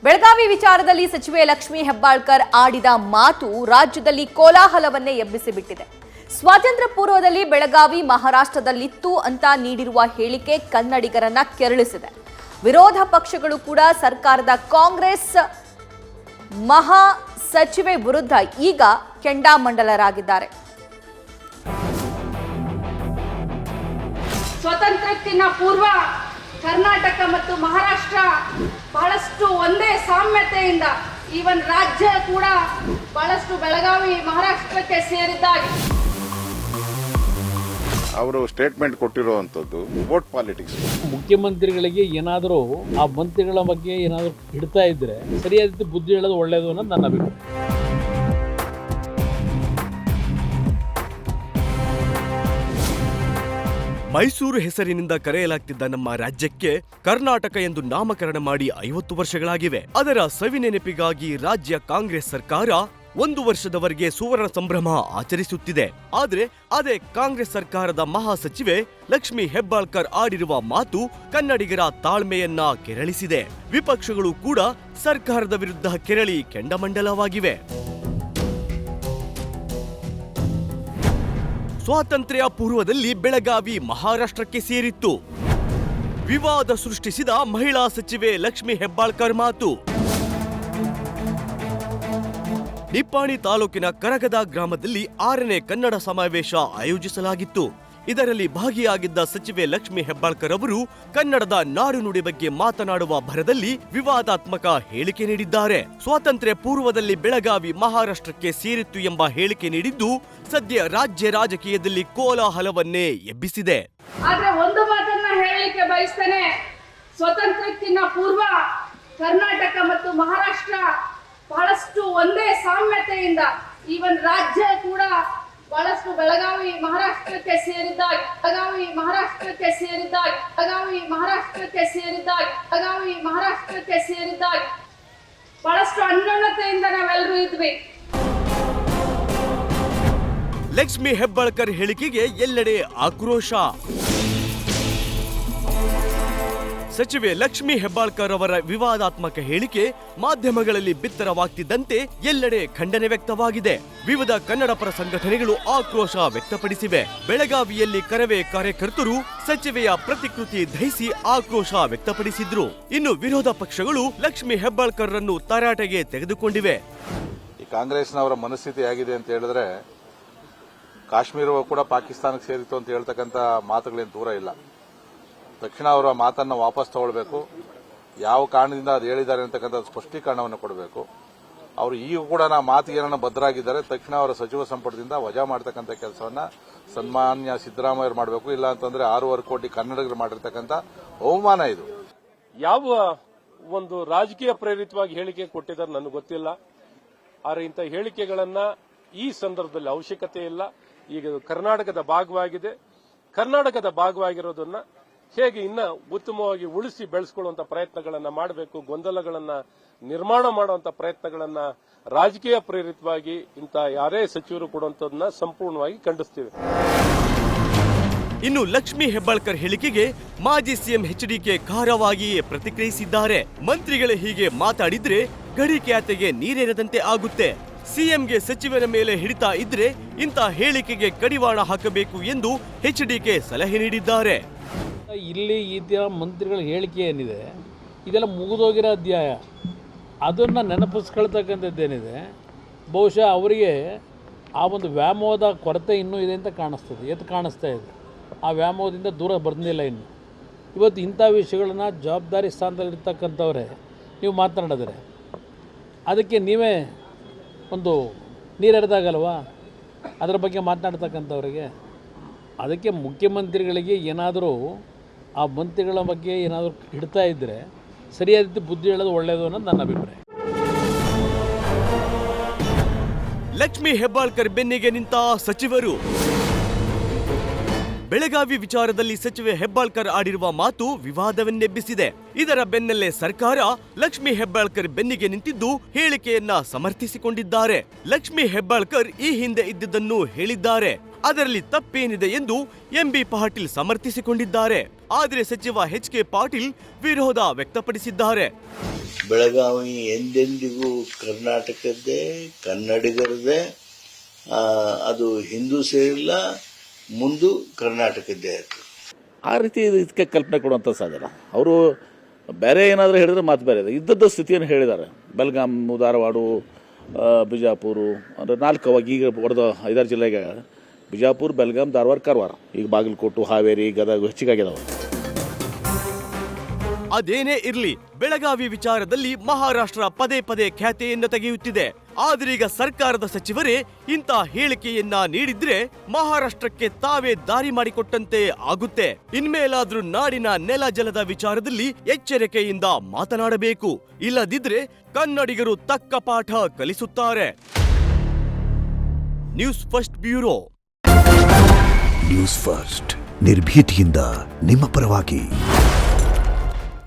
ಬೆಳಗಾವಿ ವಿಚಾರದಲ್ಲಿ ಸಚಿವೆ ಲಕ್ಷ್ಮೀ ಹೆಬ್ಬಾಳ್ಕರ್ ಆಡಿದ ಮಾತು ರಾಜ್ಯದಲ್ಲಿ ಕೋಲಾಹಲವನ್ನೇ ಎಬ್ಬಿಸಿಬಿಟ್ಟಿದೆ. ಸ್ವಾತಂತ್ರ್ಯ ಪೂರ್ವದಲ್ಲಿ ಬೆಳಗಾವಿ ಮಹಾರಾಷ್ಟ್ರದಲ್ಲಿತ್ತು ಅಂತ ನೀಡಿರುವ ಹೇಳಿಕೆ ಕನ್ನಡಿಗರನ್ನ ಕೆರಳಿಸಿದೆ. ವಿರೋಧ ಪಕ್ಷಗಳು ಕೂಡ ಸರ್ಕಾರದ ಕಾಂಗ್ರೆಸ್ ಮಹಾ ಸಚಿವೆ ವಿರುದ್ಧ ಈಗ ಕೆಂಡಾಮಂಡಲರಾಗಿದ್ದಾರೆ. ಸ್ವಾತಂತ್ರ್ಯಕ್ಕಿಂತ ಪೂರ್ವ ಕರ್ನಾಟಕ ಮತ್ತು ಮಹಾರಾಷ್ಟ್ರ ಬಹಳಷ್ಟು ಒಂದೇ ಸಾಮ್ಯತೆಯಿಂದ ಈವನ್ ರಾಜ್ಯ ಕೂಡ ಬಹಳಷ್ಟು ಬೆಳಗಾವಿ ಮಹಾರಾಷ್ಟ್ರಕ್ಕೆ ಸೇರಿದ್ದಾಗಿ ಅವರು ಸ್ಟೇಟ್ಮೆಂಟ್ ಕೊಟ್ಟಿರುವಂತದ್ದು ವೋಟ್ ಪಾಲಿಟಿಕ್ಸ್. ಮುಖ್ಯಮಂತ್ರಿಗಳಿಗೆ ಏನಾದರೂ ಆ ಮಂತ್ರಿಗಳ ಬಗ್ಗೆ ಏನಾದರೂ ಇಡ್ತಾ ಇದ್ರೆ ಸರಿಯಾದ ಬುದ್ಧಿ ಹೇಳೋದು ಒಳ್ಳೆಯದು ಅನ್ನೋದು ನನ್ನ ಅಭಿಪ್ರಾಯ. ಮೈಸೂರು ಹೆಸರಿನಿಂದ ಕರೆಯಲಾಗ್ತಿದ್ದ ನಮ್ಮ ರಾಜ್ಯಕ್ಕೆ ಕರ್ನಾಟಕ ಎಂದು ನಾಮಕರಣ ಮಾಡಿ 50 ವರ್ಷಗಳಾಗಿವೆ. ಅದರ ಸವಿನೆನಪಿಗಾಗಿ ರಾಜ್ಯ ಕಾಂಗ್ರೆಸ್ ಸರ್ಕಾರ 1 ವರ್ಷದವರೆಗೆ ಸುವರ್ಣ ಸಂಭ್ರಮ ಆಚರಿಸುತ್ತಿದೆ. ಆದ್ರೆ ಅದೇ ಕಾಂಗ್ರೆಸ್ ಸರ್ಕಾರದ ಮಹಾಸಚಿವೆ ಲಕ್ಷ್ಮೀ ಹೆಬ್ಬಾಳ್ಕರ್ ಆಡಿರುವ ಮಾತು ಕನ್ನಡಿಗರ ತಾಳ್ಮೆಯನ್ನ ಕೆರಳಿಸಿದೆ. ವಿಪಕ್ಷಗಳು ಕೂಡ ಸರ್ಕಾರದ ವಿರುದ್ಧ ಕೆರಳಿ ಕೆಂಡಮಂಡಲವಾಗಿವೆ. ಸ್ವಾತಂತ್ರ್ಯ ಪೂರ್ವದಲ್ಲಿ ಬೆಳಗಾವಿ ಮಹಾರಾಷ್ಟ್ರಕ್ಕೆ ಸೇರಿತ್ತು. ವಿವಾದ ಸೃಷ್ಟಿಸಿದ ಮಹಿಳಾ ಸಚಿವೆ ಲಕ್ಷ್ಮೀ ಹೆಬ್ಬಾಳ್ಕರ್ ಮಾತು. ನಿಪ್ಪಾಣಿ ತಾಲೂಕಿನ ಕರಗದ ಗ್ರಾಮದಲ್ಲಿ 6ನೇ ಕನ್ನಡ ಸಮಾವೇಶ ಆಯೋಜಿಸಲಾಗಿತ್ತು. ಇದರಲ್ಲಿ ಭಾಗಿಯಾಗಿದ್ದ ಸಚಿವೆ ಲಕ್ಷ್ಮೀ ಹೆಬ್ಬಾಳ್ಕರ್ ಅವರು ಕನ್ನಡದ ನಾಡು ನುಡಿ ಬಗ್ಗೆ ಮಾತನಾಡುವ ಭರದಲ್ಲಿ ವಿವಾದಾತ್ಮಕ ಹೇಳಿಕೆ ನೀಡಿದ್ದಾರೆ. ಸ್ವಾತಂತ್ರ್ಯ ಪೂರ್ವದಲ್ಲಿ ಬೆಳಗಾವಿ ಮಹಾರಾಷ್ಟ್ರಕ್ಕೆ ಸೇರಿತ್ತು ಎಂಬ ಹೇಳಿಕೆ ನೀಡಿದ್ದು ಸದ್ಯ ರಾಜ್ಯ ರಾಜಕೀಯದಲ್ಲಿ ಕೋಲಾಹಲವನ್ನೇ ಎಬ್ಬಿಸಿದೆ. ಆದ್ರೆ ಒಂದು ಮಾತನ್ನ ಹೇಳಲಿಕ್ಕೆ ಬಯಸ್ತೇನೆ, ಸ್ವಾತಂತ್ರ್ಯಕ್ಕಿಂತ ಪೂರ್ವ ಕರ್ನಾಟಕ ಮತ್ತು ಮಹಾರಾಷ್ಟ್ರ ಬಹಳಷ್ಟು ಒಂದೇ ಸಾಮ್ಯತೆಯಿಂದ ಈವನ್ ರಾಜ್ಯ ಕೂಡ ಬಹಳಷ್ಟು ಬೆಳಗಾವಿ ಮಹಾರಾಷ್ಟ್ರಕ್ಕೆ ಸೇರಿದ್ದಾಗಿ ಬಹಳಷ್ಟು ಅನ್ಯೋನ್ಯತೆಯಿಂದ ನಾವೆಲ್ಲರೂ ಇದ್ವಿ. ಲಕ್ಷ್ಮೀ ಹೆಬ್ಬಾಳ್ಕರ್ ಹೇಳಿಕೆಗೆ ಎಲ್ಲೆಡೆ ಆಕ್ರೋಶ. ಸಚಿವೆ ಲಕ್ಷ್ಮೀ ಹೆಬ್ಬಾಳ್ಕರ್ ಅವರ ವಿವಾದಾತ್ಮಕ ಹೇಳಿಕೆ ಮಾಧ್ಯಮಗಳಲ್ಲಿ ಬಿತ್ತರವಾಗ್ತಿದ್ದಂತೆ ಎಲ್ಲೆಡೆ ಖಂಡನೆ ವ್ಯಕ್ತವಾಗಿದೆ. ವಿವಿಧ ಕನ್ನಡಪರ ಸಂಘಟನೆಗಳು ಆಕ್ರೋಶ ವ್ಯಕ್ತಪಡಿಸಿವೆ. ಬೆಳಗಾವಿಯಲ್ಲಿ ಕರವೇ ಕಾರ್ಯಕರ್ತರು ಸಚಿವೆಯ ಪ್ರತಿಕೃತಿ ದಹಿಸಿ ಆಕ್ರೋಶ ವ್ಯಕ್ತಪಡಿಸಿದ್ರು. ಇನ್ನು ವಿರೋಧ ಪಕ್ಷಗಳು ಲಕ್ಷ್ಮೀ ಹೆಬ್ಬಾಳ್ಕರ್ ರನ್ನು ತರಾಟೆಗೆ ತೆಗೆದುಕೊಂಡಿವೆ. ಈ ಕಾಂಗ್ರೆಸ್ನವರ ಮನಸ್ಥಿತಿ ಆಗಿದೆ ಅಂತ ಹೇಳಿದ್ರೆ ಕಾಶ್ಮೀರವೂ ಕೂಡ ಪಾಕಿಸ್ತಾನಕ್ಕೆ ಸೇರಿತ್ತು ಅಂತ ಹೇಳ್ತಕ್ಕಂಥ ಮಾತುಗಳೇನು ದೂರ ಇಲ್ಲ. ತಕ್ಷಣ ಅವರ ಮಾತನ್ನು ವಾಪಸ್ ತಗೊಳ್ಬೇಕು. ಯಾವ ಕಾರಣದಿಂದ ಅದು ಹೇಳಿದ್ದಾರೆ ಅಂತಕ್ಕಂಥ ಸ್ಪಷ್ಟೀಕರಣವನ್ನು ಕೊಡಬೇಕು. ಅವರು ಈಗ ಕೂಡ ಮಾತಿಗೆ ಏನನ್ನ ಬದ್ಧರಾಗಿದ್ದಾರೆ. ತಕ್ಷಣ ಅವರ ಸಚಿವ ಸಂಪುಟದಿಂದ ವಜಾ ಮಾಡತಕ್ಕಂಥ ಕೆಲಸವನ್ನ ಸನ್ಮಾನ್ಯ ಸಿದ್ದರಾಮಯ್ಯ ಮಾಡಬೇಕು. ಇಲ್ಲ ಅಂತಂದ್ರೆ 6.5 ಕೋಟಿ ಕನ್ನಡಿಗರು ಮಾಡಿರ್ತಕ್ಕಂಥ ಅವಮಾನ ಇದು. ಯಾವ ಒಂದು ರಾಜಕೀಯ ಪ್ರೇರಿತವಾಗಿ ಹೇಳಿಕೆ ಕೊಟ್ಟಿದ್ದಾರೆ ನನಗೆ ಗೊತ್ತಿಲ್ಲ. ಆದರೆ ಇಂಥ ಹೇಳಿಕೆಗಳನ್ನ ಈ ಸಂದರ್ಭದಲ್ಲಿ ಅವಶ್ಯಕತೆ ಇಲ್ಲ. ಈಗ ಕರ್ನಾಟಕದ ಭಾಗವಾಗಿದೆ. ಕರ್ನಾಟಕದ ಭಾಗವಾಗಿರೋದನ್ನ ಹೇಗೆ ಇನ್ನ ಉತ್ತಮವಾಗಿ ಉಳಿಸಿ ಬೆಳೆಸಿಕೊಳ್ಳುವಂತ ಪ್ರಯತ್ನಗಳನ್ನ ಮಾಡಬೇಕು. ಗೊಂದಲಗಳನ್ನ ನಿರ್ಮಾಣ ಮಾಡುವಂತ ಪ್ರಯತ್ನಗಳನ್ನ ರಾಜಕೀಯ ಪ್ರೇರಿತವಾಗಿ ಇಂಥ ಯಾರೇ ಸಚಿವರು ಕೊಡುವಂತದನ್ನ ಸಂಪೂರ್ಣವಾಗಿ ಖಂಡಿಸ್ತೀವಿ. ಇನ್ನು ಲಕ್ಷ್ಮೀ ಹೆಬ್ಬಾಳ್ಕರ್ ಹೇಳಿಕೆಗೆ ಮಾಜಿ ಸಿಎಂ ಎಚ್ಡಿಕೆ ಖಾರವಾಗಿಯೇ ಪ್ರತಿಕ್ರಿಯಿಸಿದ್ದಾರೆ. ಮಂತ್ರಿಗಳೇ ಹೀಗೆ ಮಾತಾಡಿದ್ರೆ ಗಡಿ ಖ್ಯಾತೆಗೆ ನೀರೇರದಂತೆ ಆಗುತ್ತೆ. ಸಿಎಂಗೆ ಸಚಿವರ ಮೇಲೆ ಹಿಡಿತಾ ಇದ್ರೆ ಇಂಥ ಹೇಳಿಕೆಗೆ ಕಡಿವಾಣ ಹಾಕಬೇಕು ಎಂದು ಎಚ್ಡಿಕೆ ಸಲಹೆ ನೀಡಿದ್ದಾರೆ. ಇಲ್ಲಿ ಇದರ ಮಂತ್ರಿಗಳ ಹೇಳಿಕೆ ಏನಿದೆ ಇದೆಲ್ಲ ಮುಗಿದೋಗಿರೋ ಅಧ್ಯಾಯ. ಅದನ್ನು ನೆನಪಿಸ್ಕೊಳ್ತಕ್ಕಂಥದ್ದೇನಿದೆ ಬಹುಶಃ ಅವರಿಗೆ ಆ ಒಂದು ವ್ಯಾಮೋಹದ ಕೊರತೆ ಇನ್ನೂ ಇದೆ ಅಂತ ಕಾಣಿಸ್ತಾ ಇದೆ. ಆ ವ್ಯಾಮೋಹದಿಂದ ದೂರ ಬಂದಿಲ್ಲ ಇನ್ನು. ಇವತ್ತು ಇಂಥ ವಿಷಯಗಳನ್ನ ಜವಾಬ್ದಾರಿ ಸ್ಥಾನದಲ್ಲಿರ್ತಕ್ಕಂಥವ್ರೆ ನೀವು ಮಾತನಾಡಿದ್ರೆ ಅದಕ್ಕೆ ನೀವೇ ಒಂದು ನೀರೆರೆದಾಗಲ್ವಾ ಅದರ ಬಗ್ಗೆ ಮಾತನಾಡ್ತಕ್ಕಂಥವ್ರಿಗೆ. ಅದಕ್ಕೆ ಮುಖ್ಯಮಂತ್ರಿಗಳಿಗೆ ಏನಾದರೂ ಆ ಮಂತ್ರಿಗಳ ಬಗ್ಗೆ ಏನಾದರೂ ಇಡ್ತಾ ಇದ್ದರೆ ಸರಿಯಾದ ಬುದ್ಧಿ ಹೇಳೋದು ಒಳ್ಳೆಯದು ಅನ್ನೋದು ನನ್ನ ಅಭಿಪ್ರಾಯ. ಲಕ್ಷ್ಮೀ ಹೆಬ್ಬಾಳ್ಕರ್ ಬೆನ್ನಿಗೆ ನಿಂತ ಸಚಿವರು. ಬೆಳಗಾವಿ ವಿಚಾರದಲ್ಲಿ ಸಚಿವೆ ಹೆಬ್ಬಾಳ್ಕರ್ ಆಡಿರುವ ಮಾತು ವಿವಾದವನ್ನೆಬ್ಬಿಸಿದೆ. ಇದರ ಬೆನ್ನಲ್ಲೇ ಸರ್ಕಾರ ಲಕ್ಷ್ಮೀ ಹೆಬ್ಬಾಳ್ಕರ್ ಬೆನ್ನಿಗೆ ನಿಂತಿದ್ದು ಹೇಳಿಕೆಯನ್ನ ಸಮರ್ಥಿಸಿಕೊಂಡಿದ್ದಾರೆ. ಲಕ್ಷ್ಮೀ ಹೆಬ್ಬಾಳ್ಕರ್ ಈ ಹಿಂದೆ ಇದ್ದುದನ್ನು ಹೇಳಿದ್ದಾರೆ. ಅದರಲ್ಲಿ ತಪ್ಪೇನಿದೆ ಎಂದು ಎಂಬಿ ಪಾಟೀಲ್ ಸಮರ್ಥಿಸಿಕೊಂಡಿದ್ದಾರೆ. ಆದರೆ ಸಚಿವ ಎಚ್.ಕೆ. ಪಾಟೀಲ್ ವಿರೋಧ ವ್ಯಕ್ತಪಡಿಸಿದ್ದಾರೆ. ಬೆಳಗಾವಿ ಎಂದೆಂದಿಗೂ ಕರ್ನಾಟಕದ್ದೇ, ಕನ್ನಡಿಗರದೇ. ಅದು ಹಿಂದೂ ಸೇರಿಲ್ಲ, ಮುಂದು ಕರ್ನಾಟಕದ್ದೇ ಆಯಿತು. ಆ ರೀತಿ ಇದಕ್ಕೆ ಕಲ್ಪನೆ ಕೊಡುವಂಥ ಸಾಧ್ಯ. ಅವರು ಬೇರೆ ಏನಾದರೂ ಹೇಳಿದ್ರೆ ಮಾತು ಬೇರೆ ಇದೆ. ಇದ್ದದ್ದು ಸ್ಥಿತಿಯನ್ನು ಹೇಳಿದ್ದಾರೆ. ಬೆಳಗಾಂ, ಧಾರವಾಡ, ಬಿಜಾಪುರ ಅಂದರೆ 4 ಅವಾಗ ಈಗ ಹೊಡೆದ 5-6 ಜಿಲ್ಲೆಗೆ ಬಿಜಾಪುರ, ಬೆಳಗಾಂ, ಧಾರವಾಡ, ಕಾರವಾರ, ಈಗ ಬಾಗಲಕೋಟೆ, ಹಾವೇರಿ, ಗದಗ ಹೆಚ್ಚಿಗಾಗಿದ್ದಾವೆ. ಅದೇನೇ ಇರ್ಲಿ, ಬೆಳಗಾವಿ ವಿಚಾರದಲ್ಲಿ ಮಹಾರಾಷ್ಟ್ರ ಪದೇ ಪದೇ ಖ್ಯಾತೆಯನ್ನು ತೆಗೆಯುತ್ತಿದೆ. ಆದ್ರೀಗ ಸರ್ಕಾರದ ಸಚಿವರೇ ಇಂಥ ಹೇಳಿಕೆಯನ್ನ ನೀಡಿದ್ರೆ ಮಹಾರಾಷ್ಟ್ರಕ್ಕೆ ತಾವೇ ದಾರಿ ಮಾಡಿಕೊಟ್ಟಂತೆ ಆಗುತ್ತೆ. ಇನ್ಮೇಲಾದ್ರೂ ನಾಡಿನ ನೆಲ ಜಲದ ವಿಚಾರದಲ್ಲಿ ಎಚ್ಚರಿಕೆಯಿಂದ ಮಾತನಾಡಬೇಕು. ಇಲ್ಲದಿದ್ರೆ ಕನ್ನಡಿಗರು ತಕ್ಕ ಪಾಠ ಕಲಿಸುತ್ತಾರೆ. News first bureau. News first ನಿರ್ಭೀತಿಯಿಂದ ನಿಮ್ಮ ಪರವಾಗಿ.